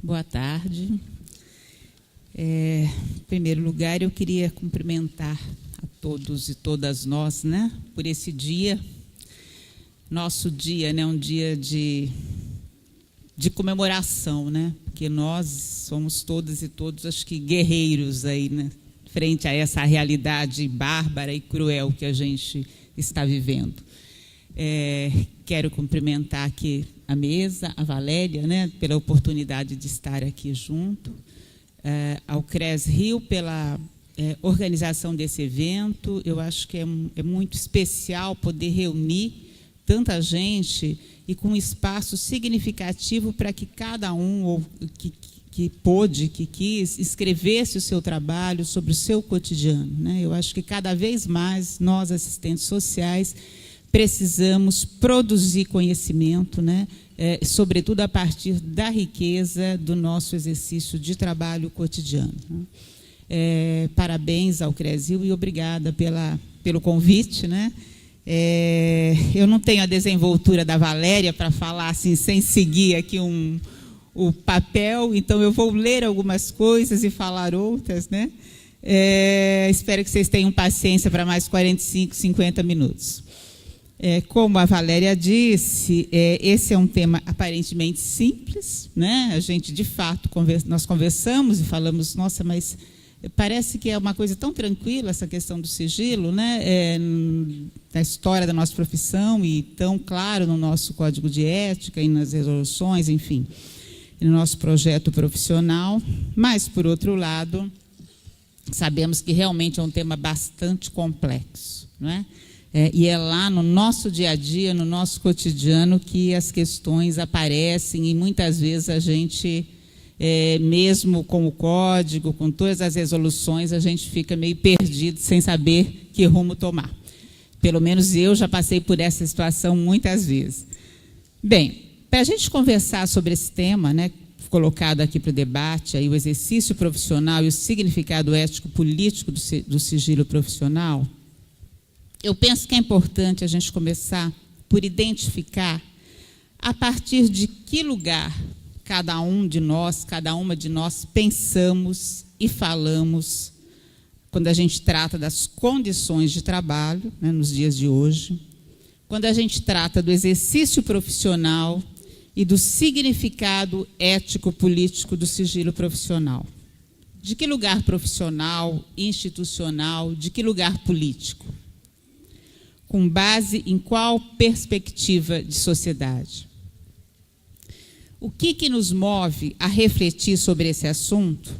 Boa tarde. Em primeiro lugar, eu queria cumprimentar a todos e todas nós, né, por esse dia, nosso dia, né, um dia de comemoração, né, porque nós somos todas e todos, acho que guerreiros aí, né, frente a essa realidade bárbara e cruel que a gente está vivendo. Quero cumprimentar aqui a mesa, a Valéria, né, pela oportunidade de estar aqui junto, ao CRES Rio pela organização desse evento. Eu acho que é muito especial poder reunir tanta gente e com um espaço significativo para que cada um ou que quis, escrevesse o seu trabalho sobre o seu cotidiano, né? Eu acho que cada vez mais nós, assistentes sociais, precisamos produzir conhecimento, né? Sobretudo a partir da riqueza do nosso exercício de trabalho cotidiano. Parabéns ao CRES Rio e obrigada pelo convite, né? Eu não tenho a desenvoltura da Valéria para falar assim, sem seguir aqui o papel, então eu vou ler algumas coisas e falar outras, né? Espero que vocês tenham paciência para mais 45, 50 minutos. Como a Valéria disse, esse é um tema aparentemente simples, né? A gente, de fato, nós conversamos e falamos, nossa, mas parece que é uma coisa tão tranquila essa questão do sigilo, né? Na história da nossa profissão e tão claro no nosso código de ética e nas resoluções, enfim, no nosso projeto profissional. Mas, por outro lado, sabemos que realmente é um tema bastante complexo, não é? E é lá no nosso dia a dia, no nosso cotidiano, que as questões aparecem e muitas vezes a gente, mesmo com o código, com todas as resoluções, a gente fica meio perdido sem saber que rumo tomar. Pelo menos eu já passei por essa situação muitas vezes. Bem, para a gente conversar sobre esse tema, né, colocado aqui para o debate, aí, o exercício profissional e o significado ético-político do sigilo profissional, eu penso que é importante a gente começar por identificar a partir de que lugar cada um de nós, cada uma de nós pensamos e falamos quando a gente trata das condições de trabalho, né, nos dias de hoje, quando a gente trata do exercício profissional e do significado ético-político do sigilo profissional. De que lugar profissional, institucional, de que lugar político? Com base em qual perspectiva de sociedade? O que nos move a refletir sobre esse assunto?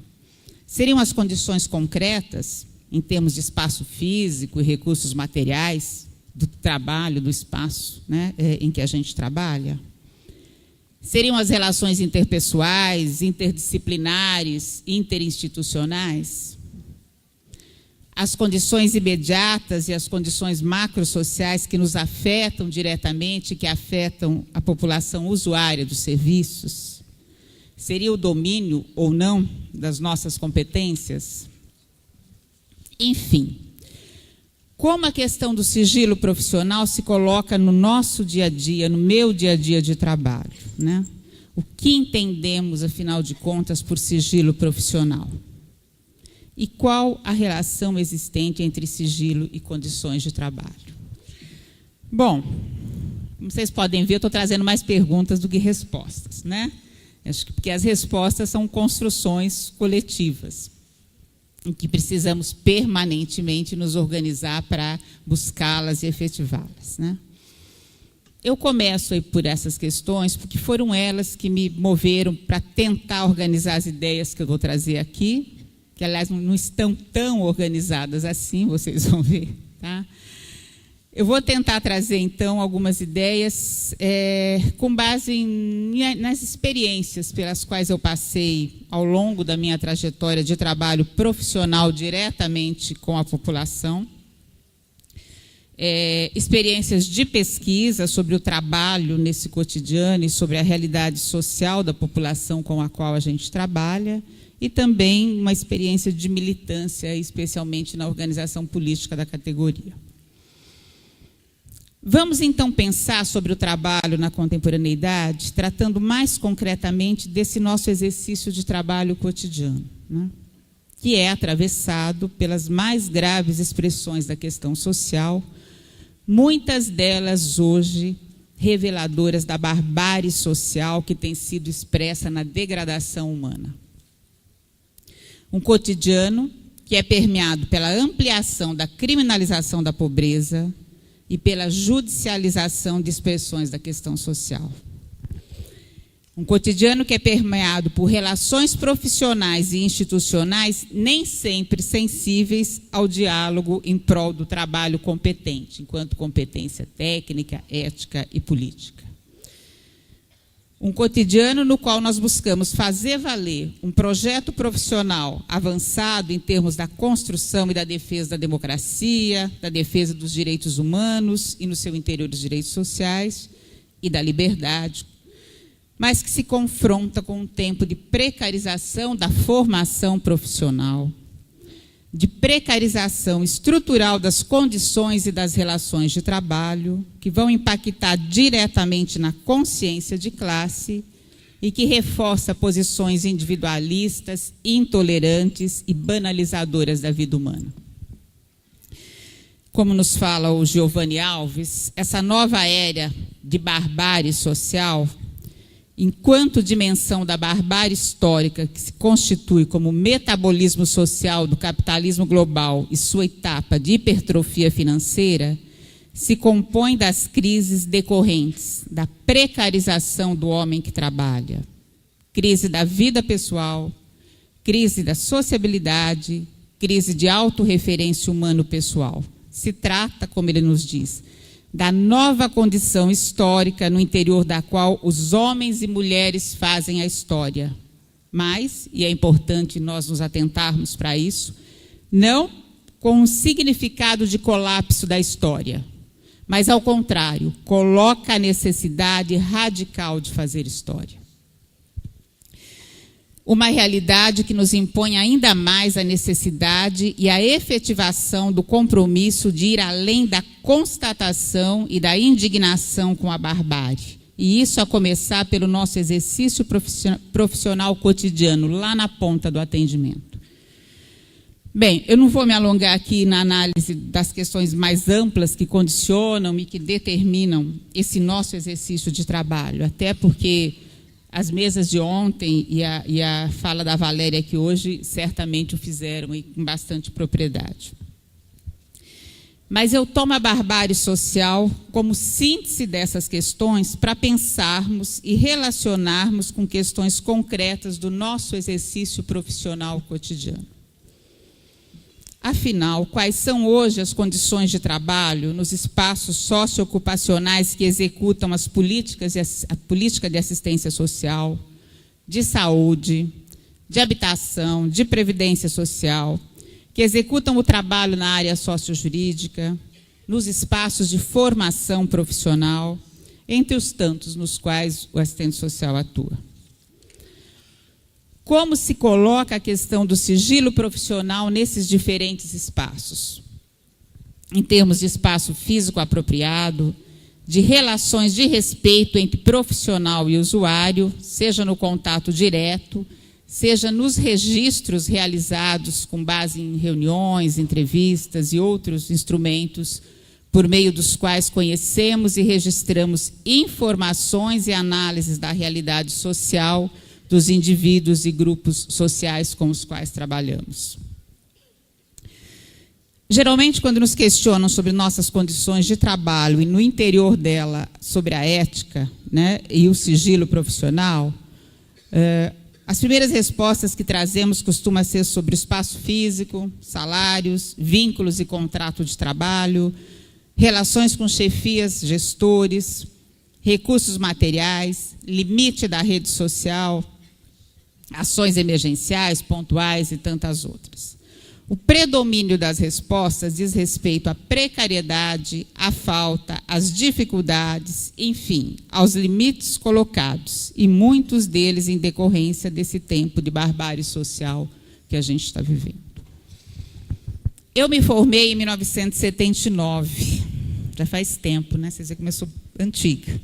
Seriam as condições concretas, em termos de espaço físico e recursos materiais, do trabalho, do espaço, né, em que a gente trabalha? Seriam as relações interpessoais, interdisciplinares, interinstitucionais? As condições imediatas e as condições macrosociais que nos afetam diretamente, que afetam a população usuária dos serviços? Seria o domínio ou não das nossas competências? Enfim, como a questão do sigilo profissional se coloca no nosso dia a dia, no meu dia a dia de trabalho, né? O que entendemos, afinal de contas, por sigilo profissional? E qual a relação existente entre sigilo e condições de trabalho? Bom, como vocês podem ver, eu estou trazendo mais perguntas do que respostas, né? Acho que porque as respostas são construções coletivas, em que precisamos permanentemente nos organizar para buscá-las e efetivá-las, né? Eu começo aí por essas questões, porque foram elas que me moveram para tentar organizar as ideias que eu vou trazer aqui, que, aliás, não estão tão organizadas assim, vocês vão ver, tá? Eu vou tentar trazer, então, algumas ideias com base nas experiências pelas quais eu passei ao longo da minha trajetória de trabalho profissional diretamente com a população, experiências de pesquisa sobre o trabalho nesse cotidiano e sobre a realidade social da população com a qual a gente trabalha, e também uma experiência de militância, especialmente na organização política da categoria. Vamos então pensar sobre o trabalho na contemporaneidade, tratando mais concretamente desse nosso exercício de trabalho cotidiano, né? Que é atravessado pelas mais graves expressões da questão social, muitas delas hoje reveladoras da barbárie social que tem sido expressa na degradação humana. Um cotidiano que é permeado pela ampliação da criminalização da pobreza e pela judicialização de expressões da questão social. Um cotidiano que é permeado por relações profissionais e institucionais nem sempre sensíveis ao diálogo em prol do trabalho competente, enquanto competência técnica, ética e política. Um cotidiano no qual nós buscamos fazer valer um projeto profissional avançado em termos da construção e da defesa da democracia, da defesa dos direitos humanos e no seu interior dos direitos sociais e da liberdade, mas que se confronta com um tempo de precarização da formação profissional, de precarização estrutural das condições e das relações de trabalho, que vão impactar diretamente na consciência de classe e que reforça posições individualistas, intolerantes e banalizadoras da vida humana. Como nos fala o Giovanni Alves, essa nova era de barbárie social, enquanto dimensão da barbárie histórica que se constitui como metabolismo social do capitalismo global e sua etapa de hipertrofia financeira, se compõe das crises decorrentes da precarização do homem que trabalha, crise da vida pessoal, crise da sociabilidade, crise de autorreferência humano-pessoal. Se trata, como ele nos diz, da nova condição histórica no interior da qual os homens e mulheres fazem a história. Mas, e é importante nós nos atentarmos para isso, não com um significado de colapso da história, mas, ao contrário, coloca a necessidade radical de fazer história. Uma realidade que nos impõe ainda mais a necessidade e a efetivação do compromisso de ir além da constatação e da indignação com a barbárie. E isso a começar pelo nosso exercício profissional cotidiano, lá na ponta do atendimento. Bem, eu não vou me alongar aqui na análise das questões mais amplas que condicionam e que determinam esse nosso exercício de trabalho, até porque as mesas de ontem e a fala da Valéria aqui hoje certamente o fizeram e com bastante propriedade. Mas eu tomo a barbárie social como síntese dessas questões para pensarmos e relacionarmos com questões concretas do nosso exercício profissional cotidiano. Afinal, quais são hoje as condições de trabalho nos espaços socioocupacionais que executam as políticas, a política de assistência social, de saúde, de habitação, de previdência social, que executam o trabalho na área sociojurídica, nos espaços de formação profissional, entre os tantos nos quais o assistente social atua? Como se coloca a questão do sigilo profissional nesses diferentes espaços? Em termos de espaço físico apropriado, de relações de respeito entre profissional e usuário, seja no contato direto, seja nos registros realizados com base em reuniões, entrevistas e outros instrumentos, por meio dos quais conhecemos e registramos informações e análises da realidade social dos indivíduos e grupos sociais com os quais trabalhamos. Geralmente, quando nos questionam sobre nossas condições de trabalho e no interior dela sobre a ética, né, e o sigilo profissional, as primeiras respostas que trazemos costumam ser sobre o espaço físico, salários, vínculos e contrato de trabalho, relações com chefias, gestores, recursos materiais, limite da rede social, ações emergenciais, pontuais e tantas outras. O predomínio das respostas diz respeito à precariedade, à falta, às dificuldades, enfim, aos limites colocados, e muitos deles em decorrência desse tempo de barbárie social que a gente está vivendo. Eu me formei em 1979, já faz tempo, né? Vocês veem como eu sou antiga.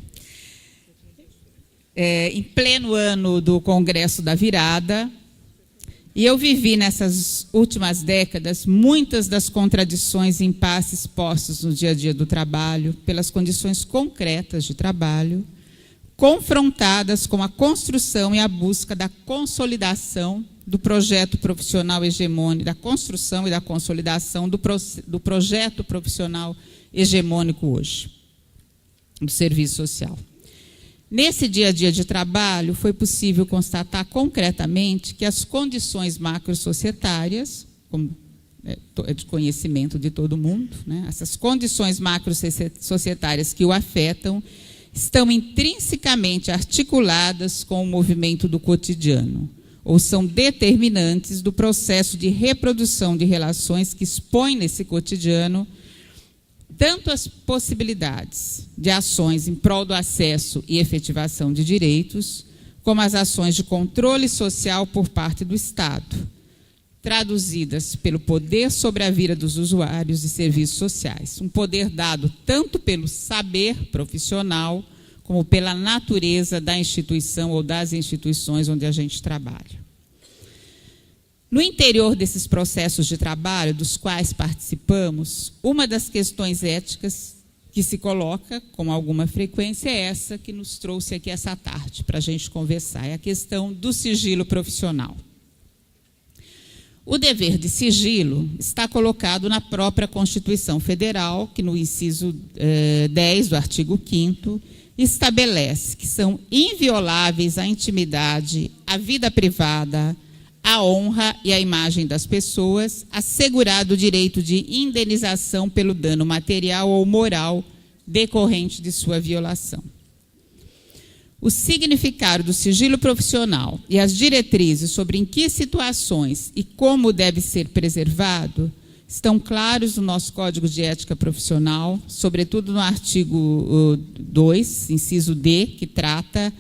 Em pleno ano do Congresso da Virada, e eu vivi nessas últimas décadas muitas das contradições e impasses postos no dia a dia do trabalho, pelas condições concretas de trabalho, confrontadas com a construção e a busca da consolidação do projeto profissional hegemônico, da construção e da consolidação do projeto profissional hegemônico hoje, do serviço social. Nesse dia a dia de trabalho, foi possível constatar concretamente que as condições macrosocietárias, como é de conhecimento de todo mundo, né, essas condições macrosocietárias que o afetam, estão intrinsecamente articuladas com o movimento do cotidiano, ou são determinantes do processo de reprodução de relações que expõem nesse cotidiano tanto as possibilidades de ações em prol do acesso e efetivação de direitos, como as ações de controle social por parte do Estado, traduzidas pelo poder sobre a vida dos usuários de serviços sociais, um poder dado tanto pelo saber profissional, como pela natureza da instituição ou das instituições onde a gente trabalha. No interior desses processos de trabalho, dos quais participamos, uma das questões éticas que se coloca com alguma frequência é essa que nos trouxe aqui essa tarde para a gente conversar, é a questão do sigilo profissional. O dever de sigilo está colocado na própria Constituição Federal, que no inciso 10 do artigo 5º, estabelece que são invioláveis a intimidade, a vida privada, a honra e a imagem das pessoas, assegurado o direito de indenização pelo dano material ou moral decorrente de sua violação. O significado do sigilo profissional e as diretrizes sobre em que situações e como deve ser preservado estão claros no nosso Código de Ética Profissional, sobretudo no artigo 2, inciso D, que trata,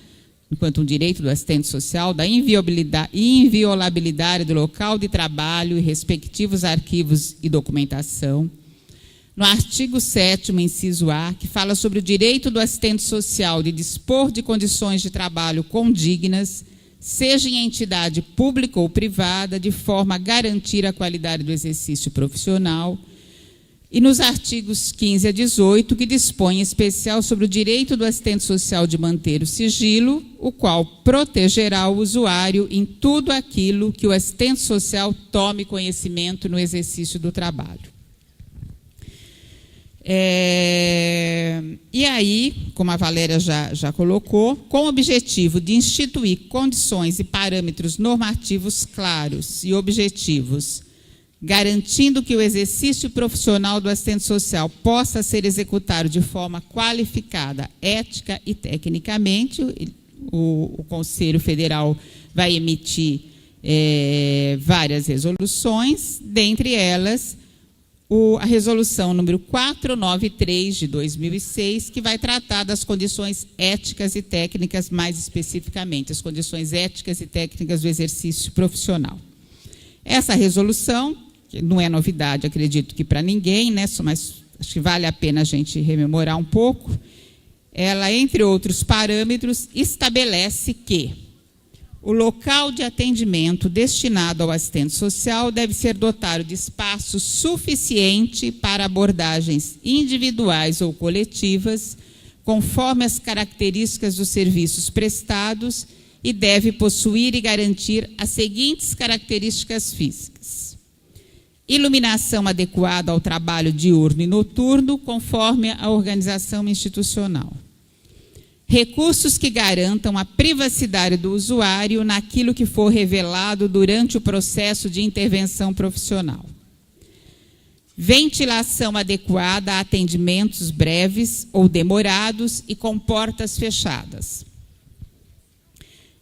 enquanto um direito do assistente social, da inviolabilidade do local de trabalho e respectivos arquivos e documentação. No artigo 7º, inciso A, que fala sobre o direito do assistente social de dispor de condições de trabalho condignas, seja em entidade pública ou privada, de forma a garantir a qualidade do exercício profissional. E nos artigos 15 a 18, que dispõem em especial sobre o direito do assistente social de manter o sigilo, o qual protegerá o usuário em tudo aquilo que o assistente social tome conhecimento no exercício do trabalho. E aí, como a Valéria já colocou, com o objetivo de instituir condições e parâmetros normativos claros e objetivos, garantindo que o exercício profissional do assistente social possa ser executado de forma qualificada, ética e tecnicamente, o Conselho Federal vai emitir várias resoluções, dentre elas a resolução número 493 de 2006, que vai tratar das condições éticas e técnicas, mais especificamente, as condições éticas e técnicas do exercício profissional. Essa resolução, que não é novidade, acredito que para ninguém, né, mas acho que vale a pena a gente rememorar um pouco, ela, entre outros parâmetros, estabelece que o local de atendimento destinado ao assistente social deve ser dotado de espaço suficiente para abordagens individuais ou coletivas, conforme as características dos serviços prestados, e deve possuir e garantir as seguintes características físicas: iluminação adequada ao trabalho diurno e noturno, conforme a organização institucional. Recursos que garantam a privacidade do usuário naquilo que for revelado durante o processo de intervenção profissional. Ventilação adequada a atendimentos breves ou demorados e com portas fechadas.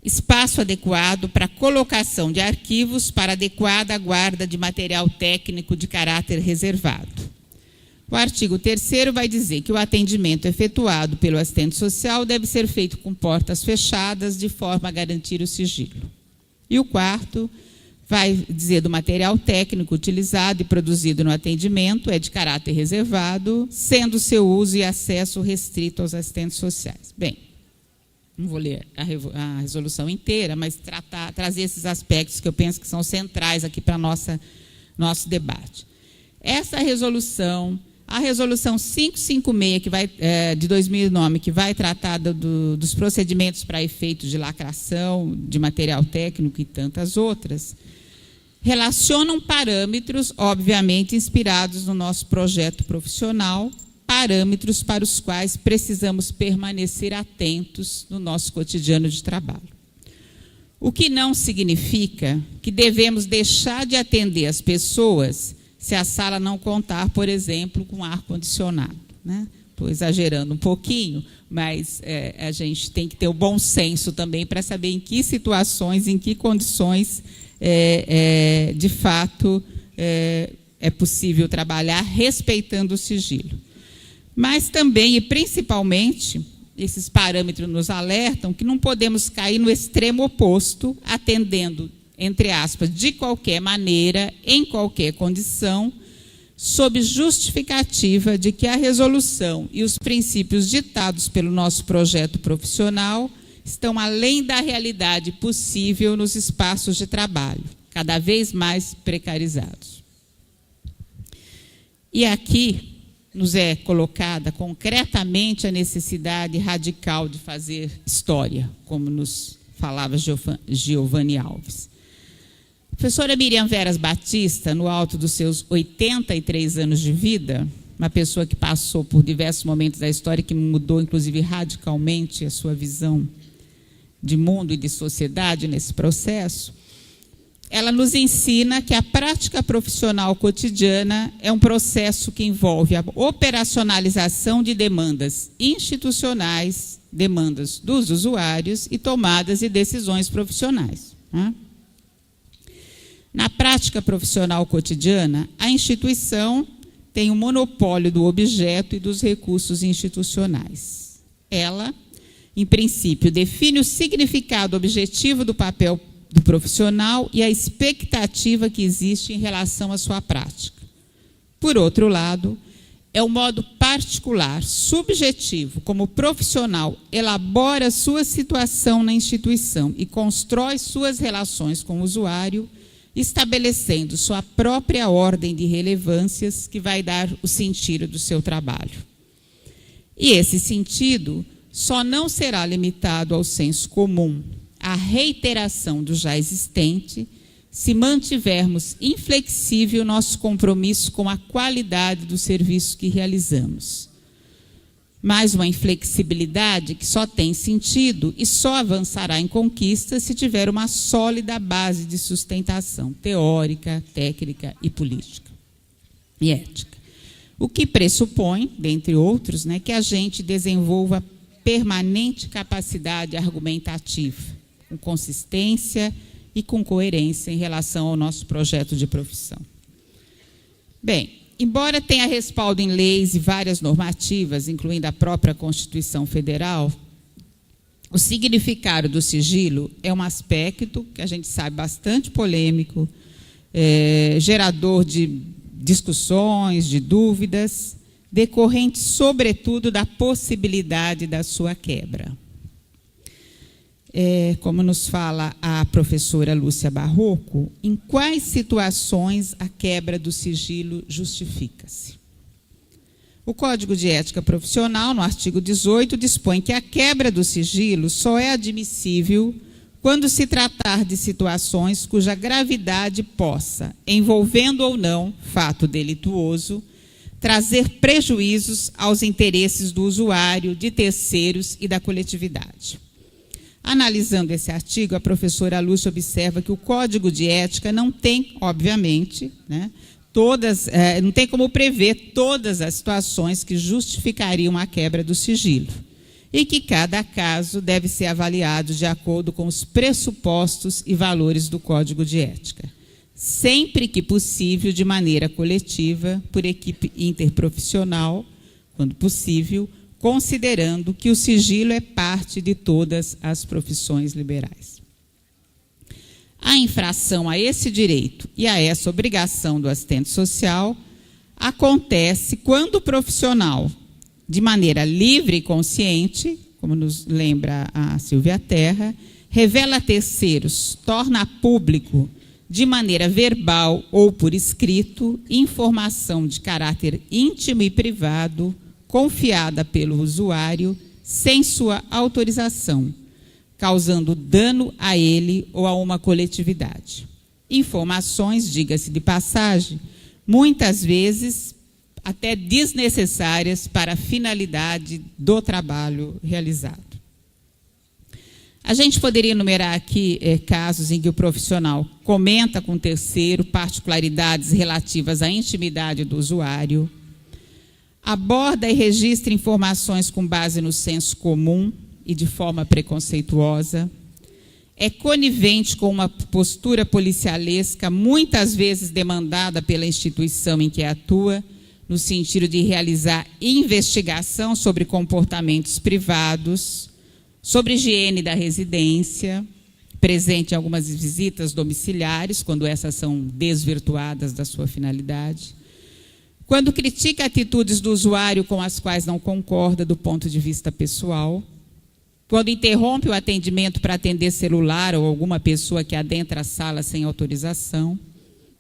Espaço adequado para colocação de arquivos para adequada guarda de material técnico de caráter reservado. O artigo 3º vai dizer que o atendimento efetuado pelo assistente social deve ser feito com portas fechadas, de forma a garantir o sigilo. E o 4º Vai dizer do material técnico utilizado e produzido no atendimento é de caráter reservado, sendo seu uso e acesso restrito aos assistentes sociais. Bem, não vou ler a resolução inteira, mas trazer esses aspectos que eu penso que são centrais aqui para nosso debate. Essa resolução, a resolução 556 de 2009, que vai tratar dos procedimentos para efeitos de lacração, de material técnico e tantas outras, relacionam parâmetros, obviamente, inspirados no nosso projeto profissional, parâmetros para os quais precisamos permanecer atentos no nosso cotidiano de trabalho. O que não significa que devemos deixar de atender as pessoas se a sala não contar, por exemplo, com ar-condicionado, né? Estou exagerando um pouquinho, mas a gente tem que ter o bom senso também para saber em que situações, em que condições, de fato, é possível trabalhar respeitando o sigilo. Mas também, e principalmente, esses parâmetros nos alertam que não podemos cair no extremo oposto, atendendo, entre aspas, de qualquer maneira, em qualquer condição, sob justificativa de que a resolução e os princípios ditados pelo nosso projeto profissional estão além da realidade possível nos espaços de trabalho, cada vez mais precarizados. E aqui nos é colocada concretamente a necessidade radical de fazer história, como nos falava Giovanni Alves. A professora Miriam Veras Batista, no alto dos seus 83 anos de vida, uma pessoa que passou por diversos momentos da história, que mudou, inclusive, radicalmente a sua visão de mundo e de sociedade nesse processo, ela nos ensina que a prática profissional cotidiana é um processo que envolve a operacionalização de demandas institucionais, demandas dos usuários e tomadas de decisões profissionais, né? Na prática profissional cotidiana, a instituição tem o monopólio do objeto e dos recursos institucionais. Ela, em princípio, define o significado objetivo do papel do profissional e a expectativa que existe em relação à sua prática. Por outro lado, é o modo particular, subjetivo, como o profissional elabora sua situação na instituição e constrói suas relações com o usuário, estabelecendo sua própria ordem de relevâncias que vai dar o sentido do seu trabalho. E esse sentido só não será limitado ao senso comum, à reiteração do já existente, se mantivermos inflexível nosso compromisso com a qualidade do serviço que realizamos. Mas uma inflexibilidade que só tem sentido e só avançará em conquista se tiver uma sólida base de sustentação teórica, técnica e política e ética. O que pressupõe, dentre outros, que a gente desenvolva permanente capacidade argumentativa, com consistência e com coerência em relação ao nosso projeto de profissão. Bem, embora tenha respaldo em leis e várias normativas, incluindo a própria Constituição Federal, o significado do sigilo é um aspecto que a gente sabe bastante polêmico, gerador de discussões, de dúvidas, decorrente, sobretudo, da possibilidade da sua quebra. Como nos fala a professora Lúcia Barroco, em quais situações a quebra do sigilo justifica-se? O Código de Ética Profissional, no artigo 18, dispõe que a quebra do sigilo só é admissível quando se tratar de situações cuja gravidade possa, envolvendo ou não fato delituoso, trazer prejuízos aos interesses do usuário, de terceiros e da coletividade. Analisando esse artigo, a professora Lúcia observa que o Código de Ética não tem, obviamente, não tem como prever todas as situações que justificariam a quebra do sigilo, e que cada caso deve ser avaliado de acordo com os pressupostos e valores do Código de Ética, sempre que possível, de maneira coletiva, por equipe interprofissional, quando possível, considerando que o sigilo é parte de todas as profissões liberais. A infração a esse direito e a essa obrigação do assistente social acontece quando o profissional, de maneira livre e consciente, como nos lembra a Silvia Terra, revela a terceiros, torna a público, de maneira verbal ou por escrito, informação de caráter íntimo e privado, confiada pelo usuário, sem sua autorização, causando dano a ele ou a uma coletividade. Informações, diga-se de passagem, muitas vezes até desnecessárias para a finalidade do trabalho realizado. A gente poderia enumerar aqui casos em que o profissional comenta com o terceiro particularidades relativas à intimidade do usuário, aborda e registra informações com base no senso comum e de forma preconceituosa, é conivente com uma postura policialesca, muitas vezes demandada pela instituição em que atua, no sentido de realizar investigação sobre comportamentos privados, sobre higiene da residência, presente em algumas visitas domiciliares, quando essas são desvirtuadas da sua finalidade, quando critica atitudes do usuário com as quais não concorda do ponto de vista pessoal, quando interrompe o atendimento para atender celular ou alguma pessoa que adentra a sala sem autorização,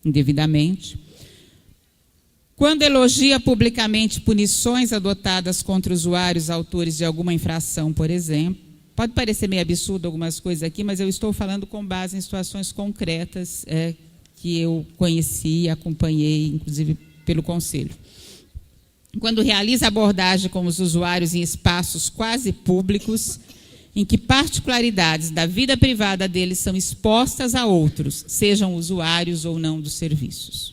indevidamente, quando elogia publicamente punições adotadas contra usuários autores de alguma infração, por exemplo. Pode parecer meio absurdo algumas coisas aqui, mas eu estou falando com base em situações concretas que eu conheci e acompanhei, inclusive pelo Conselho. Quando realiza abordagem com os usuários em espaços quase públicos, em que particularidades da vida privada deles são expostas a outros, sejam usuários ou não dos serviços.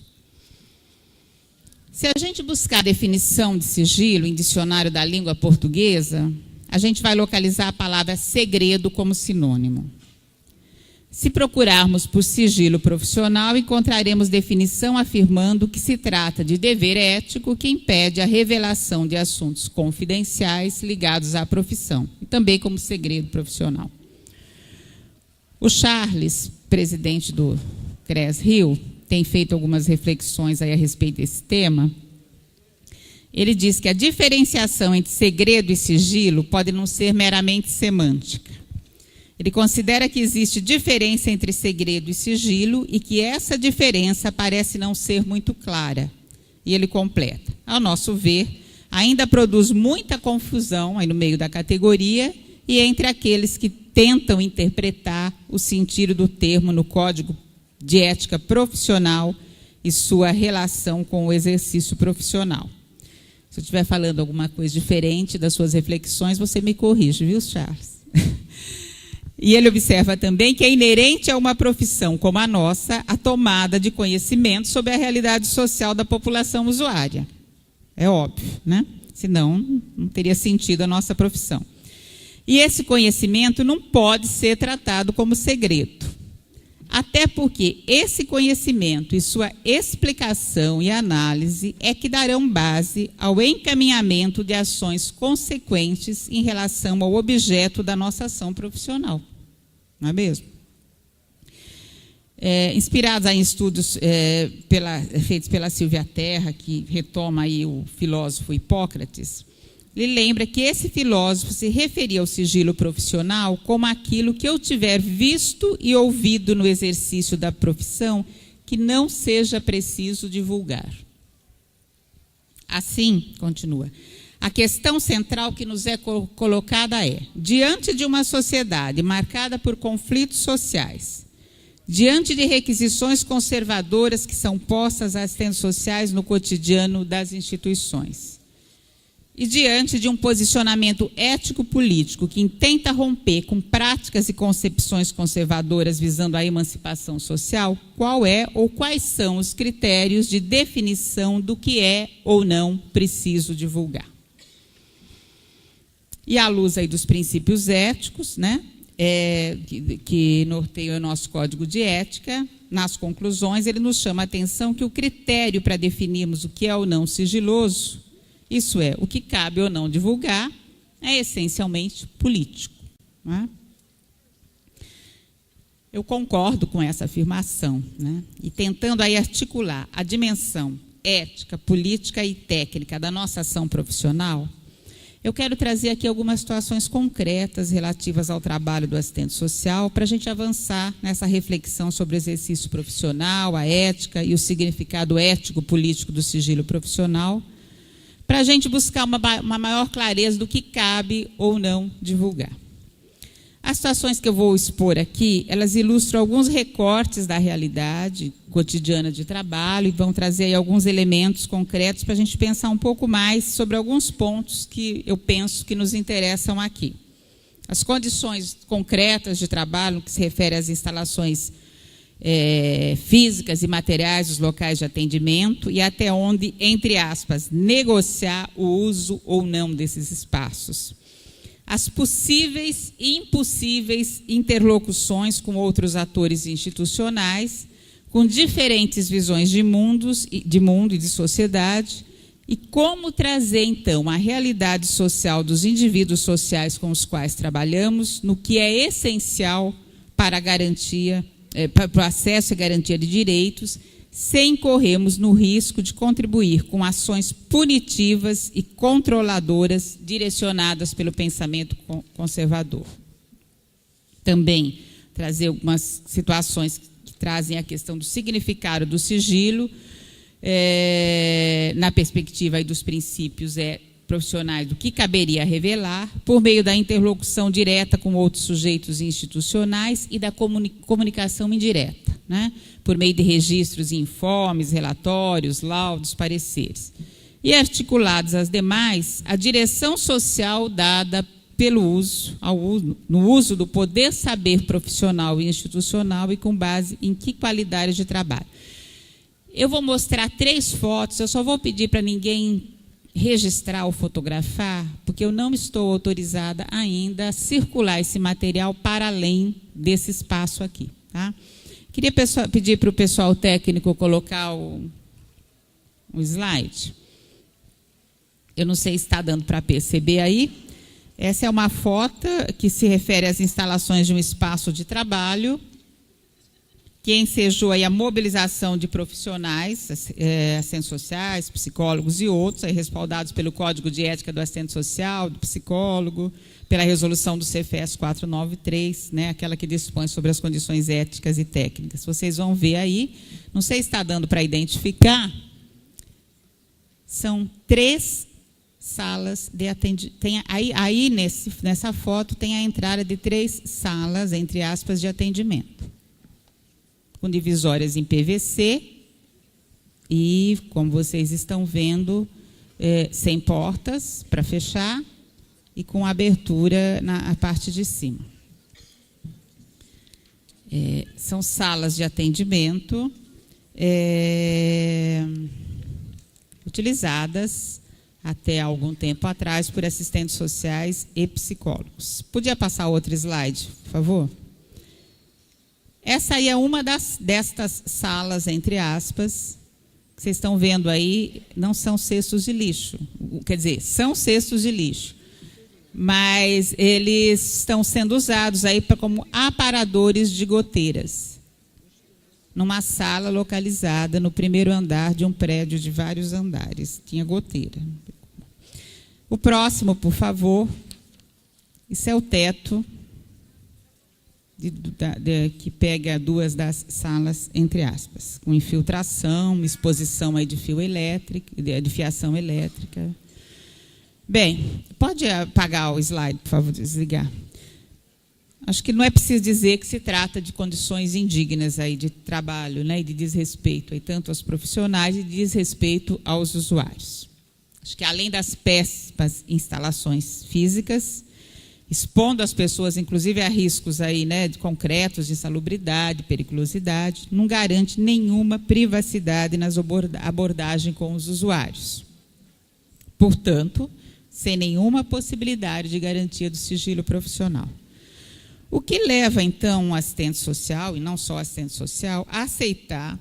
Se a gente buscar a definição de sigilo em dicionário da língua portuguesa, a gente vai localizar a palavra segredo como sinônimo. Se procurarmos por sigilo profissional, encontraremos definição afirmando que se trata de dever ético que impede a revelação de assuntos confidenciais ligados à profissão, e também como segredo profissional. O Charles, presidente do CRES Rio, tem feito algumas reflexões aí a respeito desse tema. Ele diz que a diferenciação entre segredo e sigilo pode não ser meramente semântica. Ele considera que existe diferença entre segredo e sigilo e que essa diferença parece não ser muito clara. E ele completa: ao nosso ver, ainda produz muita confusão aí no meio da categoria e entre aqueles que tentam interpretar o sentido do termo no Código de Ética Profissional e sua relação com o exercício profissional. Se eu estiver falando alguma coisa diferente das suas reflexões, você me corrige, viu, Charles? E ele observa também que é inerente a uma profissão como a nossa a tomada de conhecimento sobre a realidade social da população usuária. É óbvio, né? Senão, não teria sentido a nossa profissão. E esse conhecimento não pode ser tratado como segredo. Até porque esse conhecimento e sua explicação e análise é que darão base ao encaminhamento de ações consequentes em relação ao objeto da nossa ação profissional. Não é mesmo? Inspirados em estudos feitos pela Silvia Terra, que retoma aí o filósofo Hipócrates, ele lembra que esse filósofo se referia ao sigilo profissional como aquilo que eu tiver visto e ouvido no exercício da profissão que não seja preciso divulgar. Assim, continua, a questão central que nos é colocada é: diante de uma sociedade marcada por conflitos sociais, diante de requisições conservadoras que são postas às assistentes sociais no cotidiano das instituições, e diante de um posicionamento ético-político que intenta romper com práticas e concepções conservadoras visando a emancipação social, qual é ou quais são os critérios de definição do que é ou não preciso divulgar? E à luz aí dos princípios éticos, né, que norteiam o nosso Código de Ética, nas conclusões ele nos chama a atenção que o critério para definirmos o que é ou não sigiloso, isso é, o que cabe ou não divulgar, é essencialmente político. Não é? Eu concordo com essa afirmação, né? E tentando aí articular a dimensão ética, política e técnica da nossa ação profissional, eu quero trazer aqui algumas situações concretas relativas ao trabalho do assistente social para a gente avançar nessa reflexão sobre o exercício profissional, a ética e o significado ético-político do sigilo profissional, para a gente buscar uma maior clareza do que cabe ou não divulgar. As situações que eu vou expor aqui, elas ilustram alguns recortes da realidade cotidiana de trabalho e vão trazer aí alguns elementos concretos para a gente pensar um pouco mais sobre alguns pontos que eu penso que nos interessam aqui. As condições concretas de trabalho, no que se refere às instalações físicas e materiais dos locais de atendimento e até onde, entre aspas, negociar o uso ou não desses espaços. As possíveis e impossíveis interlocuções com outros atores institucionais, com diferentes visões de mundo e de sociedade, e como trazer, então, a realidade social dos indivíduos sociais com os quais trabalhamos no que é essencial para a garantia, para o acesso e garantia de direitos, sem corrermos no risco de contribuir com ações punitivas e controladoras direcionadas pelo pensamento conservador. Também trazer algumas situações que trazem a questão do significado do sigilo, na perspectiva aí dos princípios profissionais do que caberia revelar, por meio da interlocução direta com outros sujeitos institucionais e da comunicação indireta, né? Por meio de registros e informes, relatórios, laudos, pareceres. E articulados às demais, a direção social dada pelo no uso do poder saber profissional e institucional e com base em que qualidade de trabalho. Eu vou mostrar 3 fotos, eu só vou pedir para ninguém registrar ou fotografar, porque eu não estou autorizada ainda a circular esse material para além desse espaço aqui, tá? Queria pedir para o pessoal técnico colocar o slide. Eu não sei se está dando para perceber aí. Essa é uma foto que se refere às instalações de um espaço de trabalho, que ensejou aí a mobilização de profissionais, assistentes sociais, psicólogos e outros, aí respaldados pelo Código de Ética do Assistente Social, do psicólogo, pela resolução do CFS 493, né, aquela que dispõe sobre as condições éticas e técnicas. Vocês vão ver aí, não sei se está dando para identificar, são 3 salas de atendimento. Aí nessa foto tem a entrada de 3 salas, entre aspas, de atendimento, com divisórias em PVC e, como vocês estão vendo, sem portas para fechar e com abertura na parte de cima. São salas de atendimento utilizadas até algum tempo atrás por assistentes sociais e psicólogos. Podia passar outro slide, por favor? Essa aí é uma destas salas, entre aspas, que vocês estão vendo aí, não são cestos de lixo. Quer dizer, são cestos de lixo, mas eles estão sendo usados aí como aparadores de goteiras, numa sala localizada no primeiro andar de um prédio de vários andares. Tinha goteira. O próximo, por favor. Isso é o teto que pega 2 das salas, entre aspas, com infiltração, exposição aí de fio elétrico, de fiação elétrica. Bem, pode apagar o slide, por favor, desligar. Acho que não é preciso dizer que se trata de condições indignas aí de trabalho, né, e de desrespeito aí, tanto aos profissionais e de desrespeito aos usuários. Acho que além das péssimas instalações físicas, expondo as pessoas, inclusive, a riscos aí, né, concretos de insalubridade, periculosidade, não garante nenhuma privacidade nas abordagens com os usuários. Portanto, sem nenhuma possibilidade de garantia do sigilo profissional. O que leva, então, um assistente social, e não só assistente social, a aceitar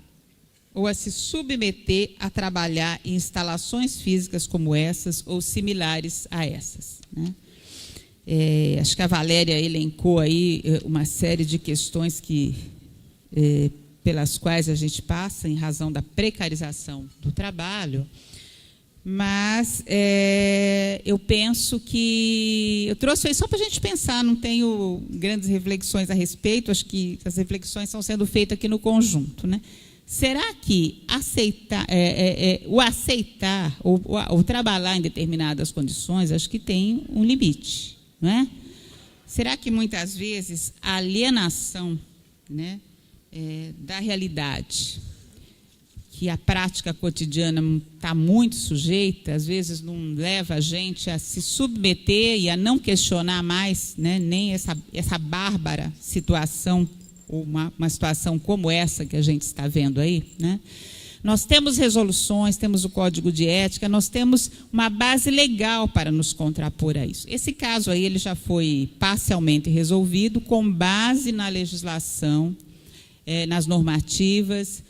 ou a se submeter a trabalhar em instalações físicas como essas ou similares a essas, né? Acho que a Valéria elencou aí uma série de questões pelas quais a gente passa em razão da precarização do trabalho, mas eu penso que... Eu trouxe aí só para a gente pensar, não tenho grandes reflexões a respeito, acho que as reflexões estão sendo feitas aqui no conjunto, né? Será que o trabalhar em determinadas condições, acho que tem um limite, não é? Será que muitas vezes a alienação, né, da realidade, que a prática cotidiana está muito sujeita, às vezes não leva a gente a se submeter e a não questionar mais, né, nem essa bárbara situação, ou uma situação como essa que a gente está vendo aí, né? Nós temos resoluções, temos o Código de Ética, nós temos uma base legal para nos contrapor a isso. Esse caso aí ele já foi parcialmente resolvido com base na legislação, nas normativas,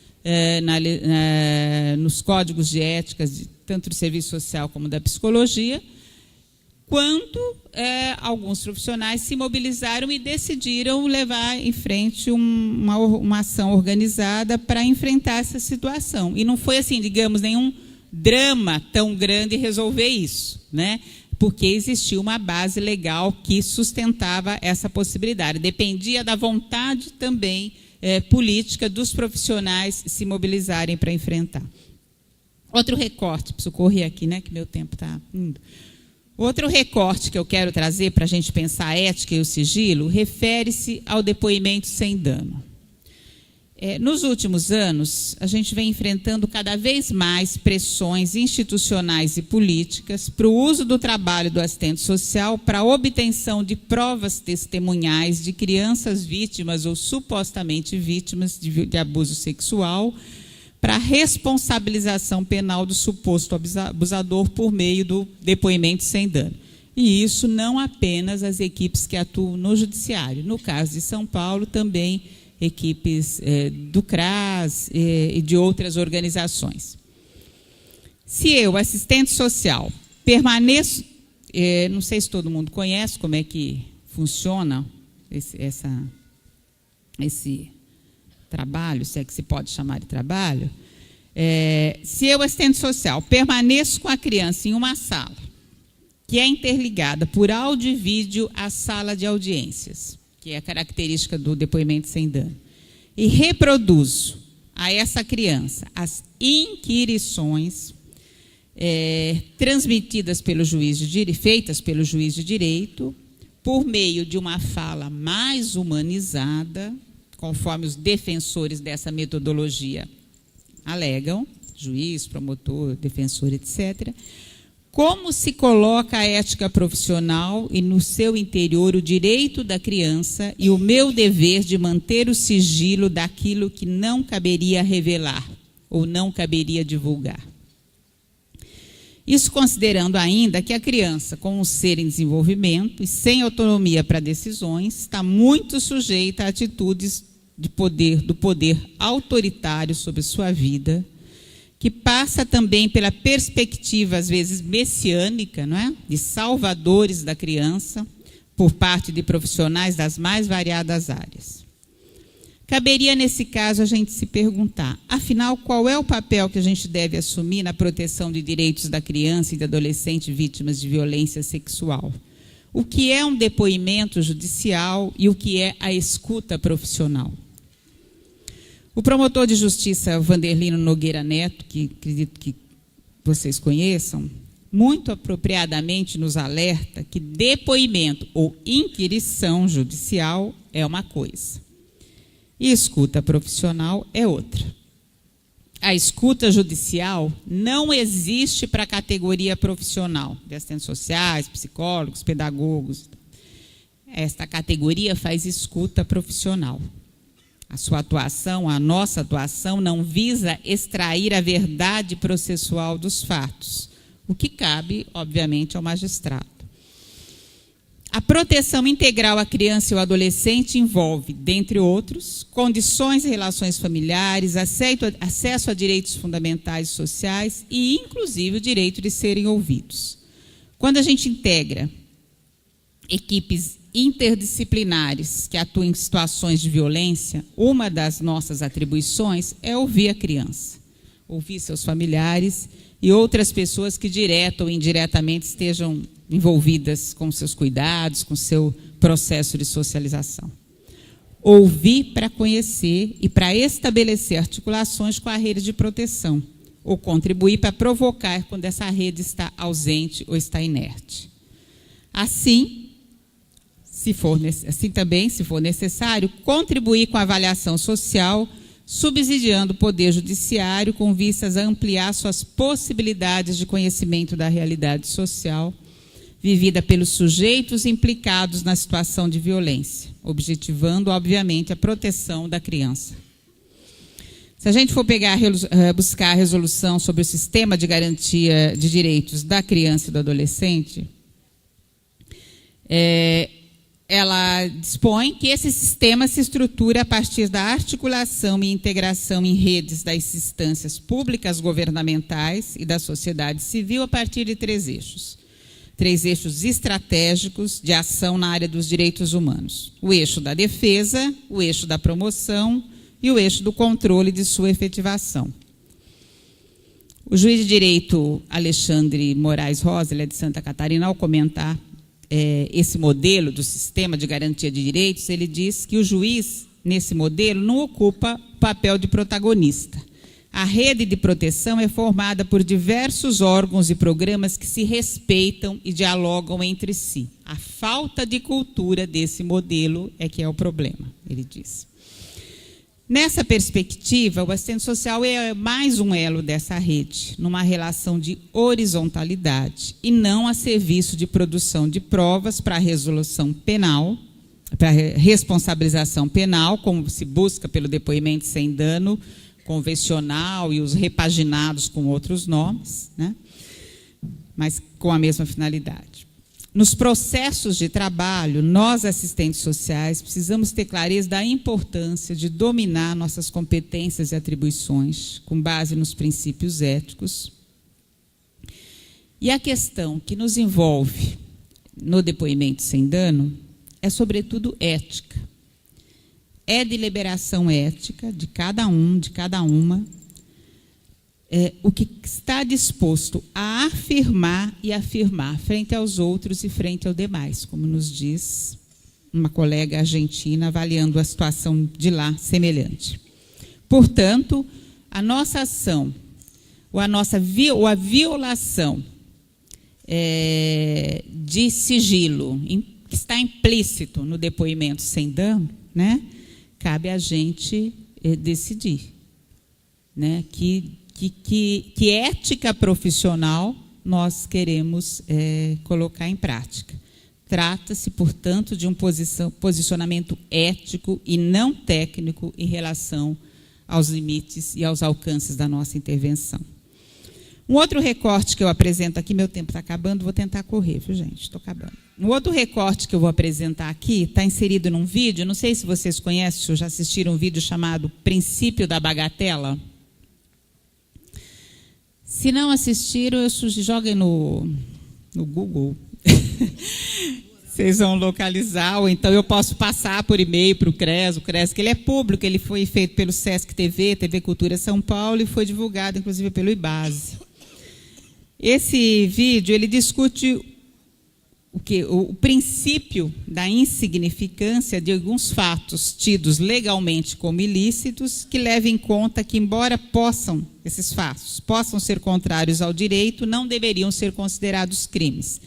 nos códigos de ética, tanto do serviço social como da psicologia, quando alguns profissionais se mobilizaram e decidiram levar em frente uma ação organizada para enfrentar essa situação. E não foi, assim, digamos, nenhum drama tão grande resolver isso, né? Porque existia uma base legal que sustentava essa possibilidade. Dependia da vontade também política dos profissionais se mobilizarem para enfrentar. Outro recorte, preciso correr aqui, né, que meu tempo está indo. Outro recorte que eu quero trazer para a gente pensar a ética e o sigilo refere-se ao depoimento sem dano. Nos últimos anos, a gente vem enfrentando cada vez mais pressões institucionais e políticas para o uso do trabalho do assistente social para a obtenção de provas testemunhais de crianças vítimas ou supostamente vítimas de abuso sexual, para a responsabilização penal do suposto abusador por meio do depoimento sem dano. E isso não apenas as equipes que atuam no judiciário. No caso de São Paulo, também equipes do CRAS e de outras organizações. Se eu, assistente social, permaneço... não sei se todo mundo conhece como é que funciona esse trabalho, se é que se pode chamar de trabalho, se eu, assistente social, permaneço com a criança em uma sala que é interligada por áudio e vídeo à sala de audiências, que é a característica do depoimento sem dano, e reproduzo a essa criança as inquirições transmitidas pelo feitas pelo juiz de direito, por meio de uma fala mais humanizada, conforme os defensores dessa metodologia alegam, juiz, promotor, defensor, etc., como se coloca a ética profissional e no seu interior o direito da criança e o meu dever de manter o sigilo daquilo que não caberia revelar ou não caberia divulgar. Isso considerando ainda que a criança, como um ser em desenvolvimento e sem autonomia para decisões, está muito sujeita a atitudes do poder autoritário sobre sua vida, que passa também pela perspectiva, às vezes, messiânica, não é? De salvadores da criança, por parte de profissionais das mais variadas áreas. Caberia, nesse caso, a gente se perguntar, afinal, qual é o papel que a gente deve assumir na proteção de direitos da criança e do adolescente vítimas de violência sexual? O que é um depoimento judicial e o que é a escuta profissional? O promotor de justiça Vanderlino Nogueira Neto, que acredito que vocês conheçam, muito apropriadamente nos alerta que depoimento ou inquirição judicial é uma coisa e escuta profissional é outra. A escuta judicial não existe para a categoria profissional, de assistentes sociais, psicólogos, pedagogos. Esta categoria faz escuta profissional. A sua atuação, a nossa atuação, não visa extrair a verdade processual dos fatos, o que cabe, obviamente, ao magistrado. A proteção integral à criança e ao adolescente envolve, dentre outros, condições e relações familiares, acesso a direitos fundamentais e sociais e, inclusive, o direito de serem ouvidos. Quando a gente integra equipes interdisciplinares que atuam em situações de violência, uma das nossas atribuições é ouvir a criança, ouvir seus familiares e outras pessoas que direta ou indiretamente estejam envolvidas com seus cuidados, com seu processo de socialização. Ouvir para conhecer e para estabelecer articulações com a rede de proteção, ou contribuir para provocar quando essa rede está ausente ou está inerte. Assim também, se for necessário, contribuir com a avaliação social, subsidiando o Poder Judiciário com vistas a ampliar suas possibilidades de conhecimento da realidade social vivida pelos sujeitos implicados na situação de violência, objetivando, obviamente, a proteção da criança. Se a gente for buscar a resolução sobre o sistema de garantia de direitos da criança e do adolescente, ela dispõe que esse sistema se estrutura a partir da articulação e integração em redes das instâncias públicas governamentais e da sociedade civil a partir de 3 eixos. 3 eixos estratégicos de ação na área dos direitos humanos. O eixo da defesa, o eixo da promoção e o eixo do controle de sua efetivação. O juiz de direito Alexandre Moraes Rosa, ele é de Santa Catarina, ao comentar esse modelo do sistema de garantia de direitos, ele diz que o juiz, nesse modelo, não ocupa papel de protagonista. A rede de proteção é formada por diversos órgãos e programas que se respeitam e dialogam entre si. A falta de cultura desse modelo é que é o problema, ele diz. Nessa perspectiva, o assistente social é mais um elo dessa rede, numa relação de horizontalidade, e não a serviço de produção de provas para a resolução penal, para a responsabilização penal, como se busca pelo depoimento sem dano convencional e os repaginados com outros nomes, né? Mas com a mesma finalidade. Nos processos de trabalho, nós, assistentes sociais, precisamos ter clareza da importância de dominar nossas competências e atribuições, com base nos princípios éticos. E a questão que nos envolve no depoimento sem dano é, sobretudo, ética. É de liberação ética de cada um, de cada uma, o que está disposto a afirmar e afirmar frente aos outros e frente aos demais, como nos diz uma colega argentina avaliando a situação de lá semelhante. Portanto, a nossa ação, ou a violação de sigilo, que está implícito no depoimento sem dano, né, cabe a gente decidir, né, que ética profissional nós queremos colocar em prática. Trata-se, portanto, de um posicionamento ético e não técnico em relação aos limites e aos alcances da nossa intervenção. Um outro recorte que eu apresento aqui, meu tempo está acabando, vou tentar correr, viu, gente? Estou acabando. Um outro recorte que eu vou apresentar aqui está inserido num vídeo, não sei se vocês conhecem, ou já assistiram um vídeo chamado Princípio da Bagatela. Se não assistiram, joguem no Google. Vocês vão localizar, ou então eu posso passar por e-mail para o CRES, que ele é público, ele foi feito pelo Sesc TV, TV Cultura São Paulo, e foi divulgado, inclusive, pelo IBASE. Esse vídeo, ele discute o princípio da insignificância de alguns fatos tidos legalmente como ilícitos, que leva em conta que, embora esses fatos possam ser contrários ao direito, não deveriam ser considerados crimes.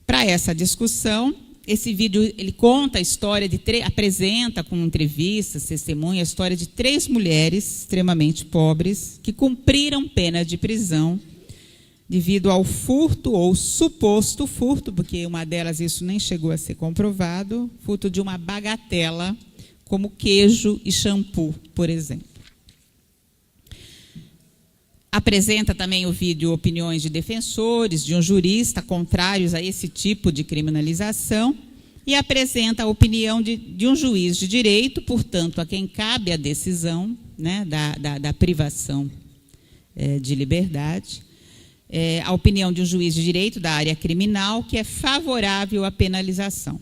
Para essa discussão, esse vídeo ele conta a história apresenta com entrevistas, testemunha, a história de 3 mulheres extremamente pobres que cumpriram pena de prisão devido ao furto ou suposto furto, porque uma delas isso nem chegou a ser comprovado, furto de uma bagatela, como queijo e shampoo, por exemplo. Apresenta também o vídeo opiniões de defensores, de um jurista, contrários a esse tipo de criminalização, e apresenta a opinião de um juiz de direito, portanto, a quem cabe a decisão, né, da privação de liberdade, a opinião de um juiz de direito da área criminal que é favorável à penalização.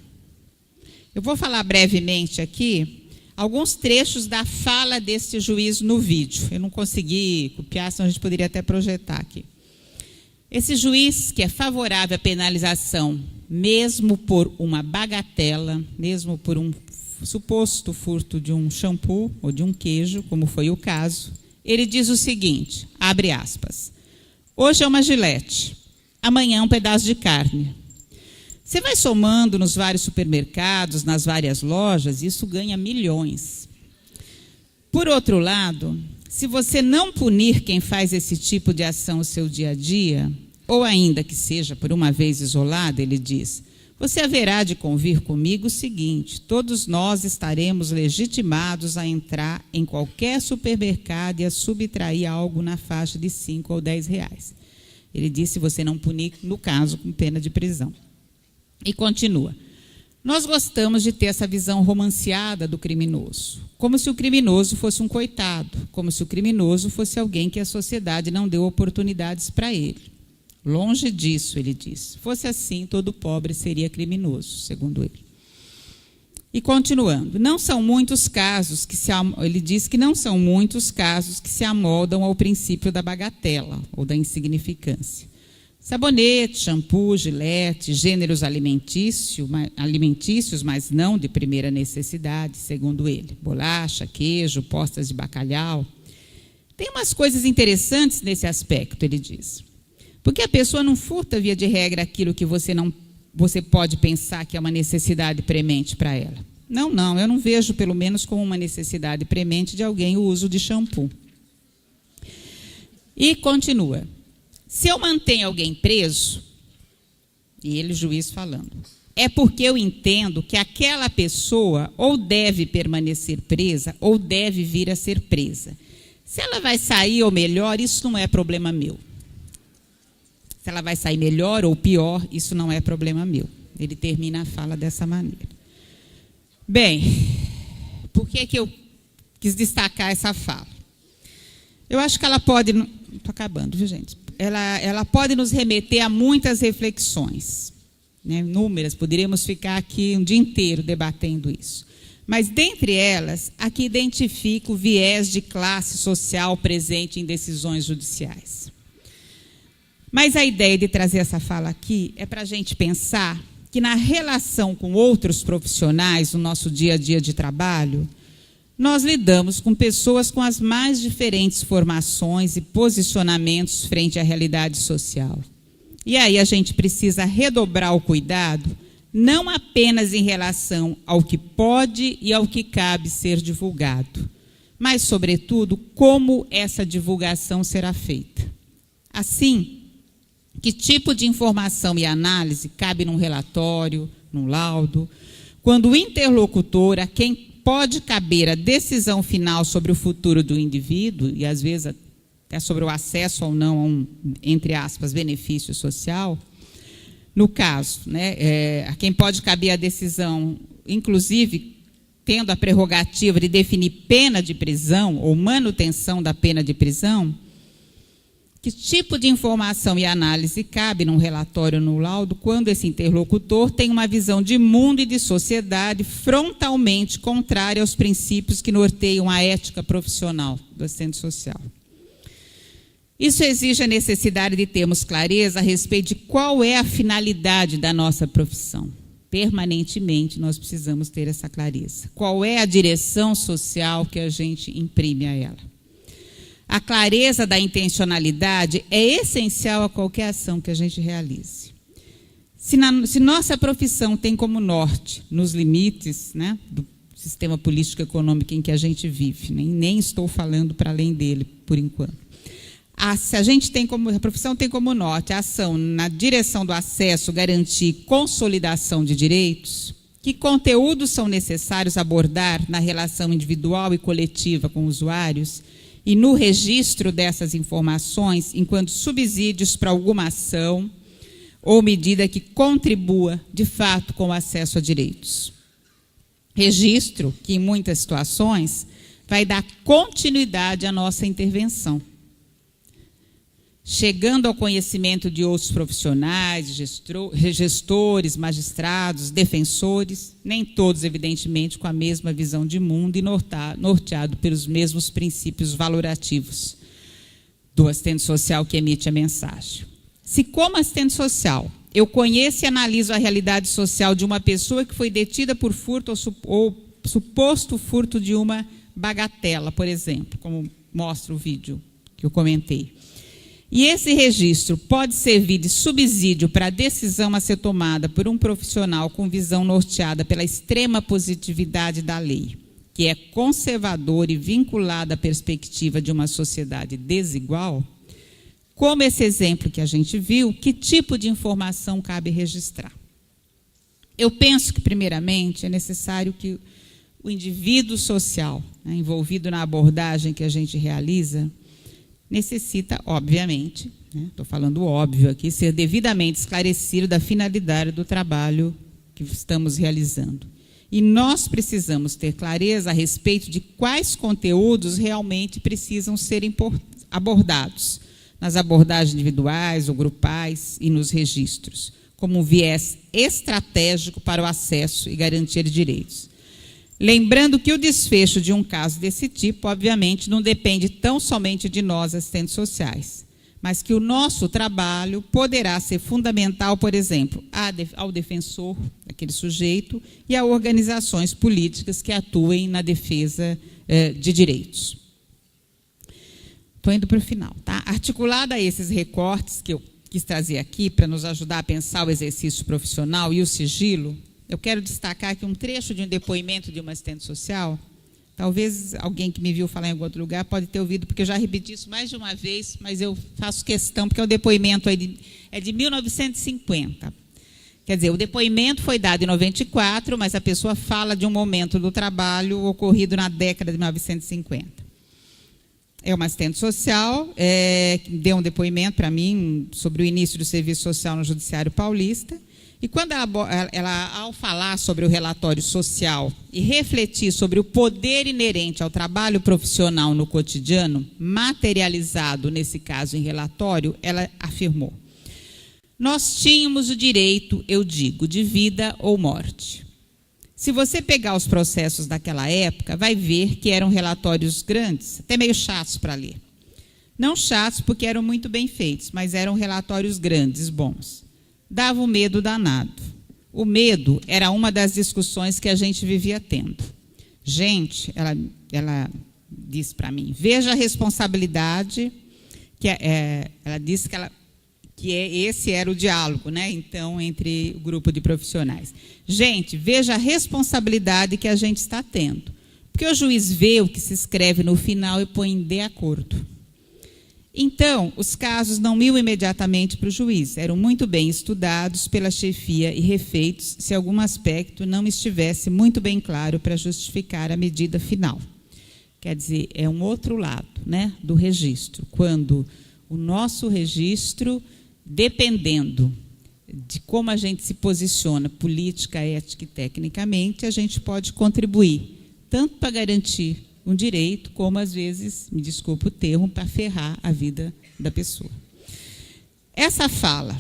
Eu vou falar brevemente aqui alguns trechos da fala deste juiz no vídeo. Eu não consegui copiar, senão a gente poderia até projetar aqui. Esse juiz que é favorável à penalização, mesmo por uma bagatela, mesmo por um suposto furto de um shampoo ou de um queijo, como foi o caso, ele diz o seguinte, abre aspas, hoje é uma gilete, amanhã um pedaço de carne. Você vai somando nos vários supermercados, nas várias lojas, isso ganha milhões. Por outro lado, se você não punir quem faz esse tipo de ação no seu dia a dia, ou ainda que seja por uma vez isolada, ele diz, você haverá de convir comigo o seguinte, todos nós estaremos legitimados a entrar em qualquer supermercado e a subtrair algo na faixa de 5 ou 10 reais. Ele disse, se você não punir, no caso, com pena de prisão. E continua. Nós gostamos de ter essa visão romanceada do criminoso, como se o criminoso fosse um coitado, como se o criminoso fosse alguém que a sociedade não deu oportunidades para ele. Longe disso, ele diz. Se fosse assim, todo pobre seria criminoso, segundo ele. E continuando, não são muitos casos que ele diz que não são muitos casos que se amoldam ao princípio da bagatela ou da insignificância. Sabonete, shampoo, gilete, gêneros alimentícios, mas não de primeira necessidade, segundo ele. Bolacha, queijo, postas de bacalhau. Tem umas coisas interessantes nesse aspecto, ele diz. Porque a pessoa não furta, via de regra, aquilo que você pode pensar que é uma necessidade premente para ela. Não, eu não vejo, pelo menos, como uma necessidade premente de alguém o uso de shampoo. E continua. Se eu mantenho alguém preso, e ele, juiz, falando, é porque eu entendo que aquela pessoa ou deve permanecer presa ou deve vir a ser presa. Se ela vai sair ou melhor, isso não é problema meu. Se ela vai sair melhor ou pior, isso não é problema meu. Ele termina a fala dessa maneira. Bem, por que eu quis destacar essa fala? Eu acho que ela pode... Estou acabando, viu, gente? Ela pode nos remeter a muitas reflexões, né? Inúmeras, poderíamos ficar aqui um dia inteiro debatendo isso. Mas, dentre elas, aqui identifico o viés de classe social presente em decisões judiciais. Mas a ideia de trazer essa fala aqui é para a gente pensar que na relação com outros profissionais no nosso dia a dia de trabalho, nós lidamos com pessoas com as mais diferentes formações e posicionamentos frente à realidade social. E aí a gente precisa redobrar o cuidado, não apenas em relação ao que pode e ao que cabe ser divulgado, mas, sobretudo, como essa divulgação será feita. Assim, que tipo de informação e análise cabe num relatório, num laudo, quando o interlocutor, a quem pode caber a decisão final sobre o futuro do indivíduo, e às vezes até sobre o acesso ou não a um, entre aspas, benefício social, no caso, né, a quem pode caber a decisão, inclusive tendo a prerrogativa de definir pena de prisão ou manutenção da pena de prisão, que tipo de informação e análise cabe num relatório ou no laudo quando esse interlocutor tem uma visão de mundo e de sociedade frontalmente contrária aos princípios que norteiam a ética profissional do assistente social? Isso exige a necessidade de termos clareza a respeito de qual é a finalidade da nossa profissão. Permanentemente nós precisamos ter essa clareza. Qual é a direção social que a gente imprime a ela? A clareza da intencionalidade é essencial a qualquer ação que a gente realize. Se nossa profissão tem como norte, nos limites, né, do sistema político-econômico em que a gente vive, nem estou falando para além dele, por enquanto. Se a profissão tem como norte a ação na direção do acesso, garantir consolidação de direitos, que conteúdos são necessários abordar na relação individual e coletiva com usuários, e no registro dessas informações enquanto subsídios para alguma ação ou medida que contribua, de fato, com o acesso a direitos. Registro que, em muitas situações, vai dar continuidade à nossa intervenção. chegando ao conhecimento de outros profissionais, gestores, magistrados, defensores, nem todos, evidentemente, com a mesma visão de mundo e norteado pelos mesmos princípios valorativos do assistente social que emite a mensagem. Se, como assistente social, eu conheço e analiso a realidade social de uma pessoa que foi detida por furto ou suposto furto de uma bagatela, por exemplo, como mostra o vídeo que eu comentei, e esse registro pode servir de subsídio para a decisão a ser tomada por um profissional com visão norteada pela extrema positividade da lei, que é conservador e vinculada à perspectiva de uma sociedade desigual, como esse exemplo que a gente viu, que tipo de informação cabe registrar? Eu penso que, primeiramente, é necessário que o indivíduo social, né, envolvido na abordagem que a gente realiza, necessita, obviamente, estou falando óbvio aqui, ser devidamente esclarecido da finalidade do trabalho que estamos realizando. E nós precisamos ter clareza a respeito de quais conteúdos realmente precisam ser abordados nas abordagens individuais ou grupais e nos registros, como um viés estratégico para o acesso e garantia de direitos. Lembrando que o desfecho de um caso desse tipo, obviamente, não depende tão somente de nós, assistentes sociais, mas que o nosso trabalho poderá ser fundamental, por exemplo, ao defensor, aquele sujeito, e a organizações políticas que atuem na defesa de direitos. Estou indo para o final, tá? Articulado a esses recortes que eu quis trazer aqui para nos ajudar a pensar o exercício profissional e o sigilo, eu quero destacar aqui um trecho de um depoimento de uma assistente social. Talvez alguém que me viu falar em algum outro lugar pode ter ouvido, porque eu já repeti isso mais de uma vez, mas eu faço questão, porque o depoimento é de 1950. Quer dizer, o depoimento foi dado em 94, mas a pessoa fala de um momento do trabalho ocorrido na década de 1950. É uma assistente social que deu um depoimento para mim sobre o início do serviço social no Judiciário Paulista. E quando ela, ao falar sobre o relatório social e refletir sobre o poder inerente ao trabalho profissional no cotidiano, materializado, nesse caso, em relatório, ela afirmou: nós tínhamos o direito, eu digo, de vida ou morte. Se você pegar os processos daquela época, vai ver que eram relatórios grandes, até meio chatos para ler. Não chatos porque eram muito bem feitos, mas eram relatórios grandes, bons. Dava um medo danado. O medo era uma das discussões que a gente vivia tendo. Gente, ela disse para mim, veja a responsabilidade, ela disse que esse era o diálogo, né? Então, entre o grupo de profissionais. Gente, veja a responsabilidade que a gente está tendo. Porque o juiz vê o que se escreve no final e põe de acordo. Então, os casos não iam imediatamente para o juiz, eram muito bem estudados pela chefia e refeitos se algum aspecto não estivesse muito bem claro para justificar a medida final. Quer dizer, é um outro lado, né, do registro, quando o nosso registro, dependendo de como a gente se posiciona política, ética e tecnicamente, a gente pode contribuir, tanto para garantir um direito, como às vezes, me desculpa o termo, para ferrar a vida da pessoa. Essa fala,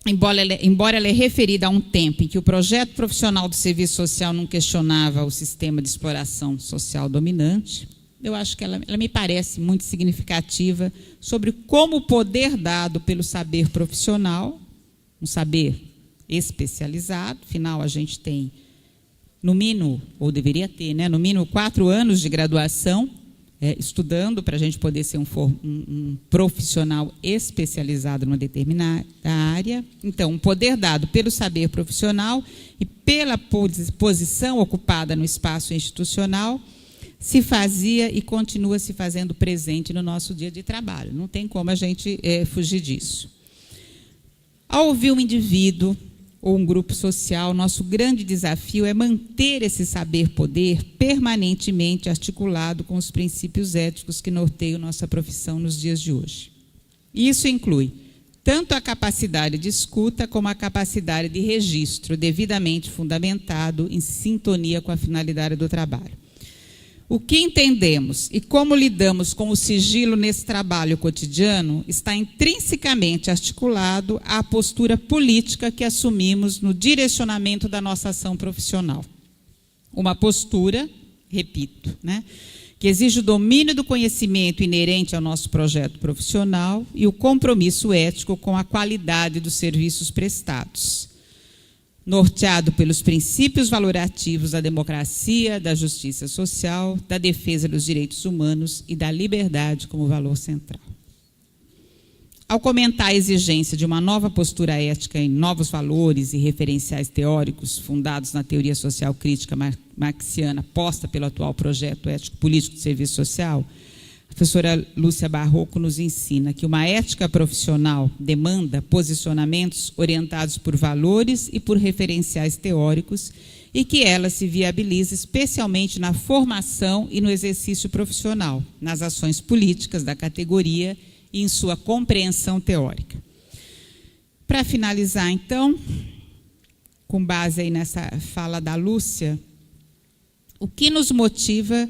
embora ela é referida a um tempo em que o projeto profissional do serviço social não questionava o sistema de exploração social dominante, eu acho que ela me parece muito significativa sobre como o poder dado pelo saber profissional, um saber especializado, afinal a gente tem no mínimo, ou deveria ter, né, no mínimo 4 anos de graduação, estudando para a gente poder ser um profissional especializado numa determinada área. Então, um poder dado pelo saber profissional e pela posição ocupada no espaço institucional, se fazia e continua se fazendo presente no nosso dia de trabalho. Não tem como a gente fugir disso. Ao ouvir um indivíduo ou um grupo social, nosso grande desafio é manter esse saber-poder permanentemente articulado com os princípios éticos que norteiam nossa profissão nos dias de hoje. Isso inclui tanto a capacidade de escuta como a capacidade de registro, devidamente fundamentado em sintonia com a finalidade do trabalho. O que entendemos e como lidamos com o sigilo nesse trabalho cotidiano está intrinsecamente articulado à postura política que assumimos no direcionamento da nossa ação profissional. Uma postura, repito, que exige o domínio do conhecimento inerente ao nosso projeto profissional e o compromisso ético com a qualidade dos serviços prestados, norteado pelos princípios valorativos da democracia, da justiça social, da defesa dos direitos humanos e da liberdade como valor central. Ao comentar a exigência de uma nova postura ética em novos valores e referenciais teóricos fundados na teoria social crítica marxiana posta pelo atual projeto ético-político de serviço social, a professora Lúcia Barroco nos ensina que uma ética profissional demanda posicionamentos orientados por valores e por referenciais teóricos e que ela se viabiliza especialmente na formação e no exercício profissional, nas ações políticas da categoria e em sua compreensão teórica. Para finalizar, então, com base aí nessa fala da Lúcia, o que nos motiva,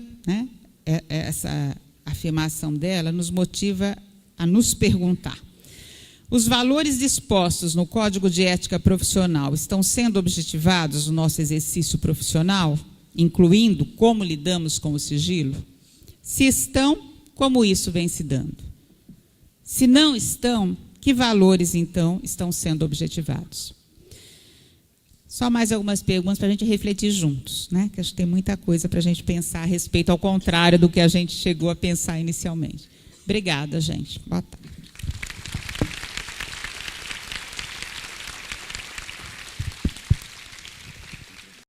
essa afirmação dela, nos motiva a nos perguntar: os valores dispostos no Código de Ética Profissional estão sendo objetivados no nosso exercício profissional, incluindo como lidamos com o sigilo? Se estão, como isso vem se dando? Se não estão, que valores, então, estão sendo objetivados? Só mais algumas perguntas para a gente refletir juntos, que acho que tem muita coisa para a gente pensar a respeito, ao contrário do que a gente chegou a pensar inicialmente. Obrigada, gente. Boa tarde.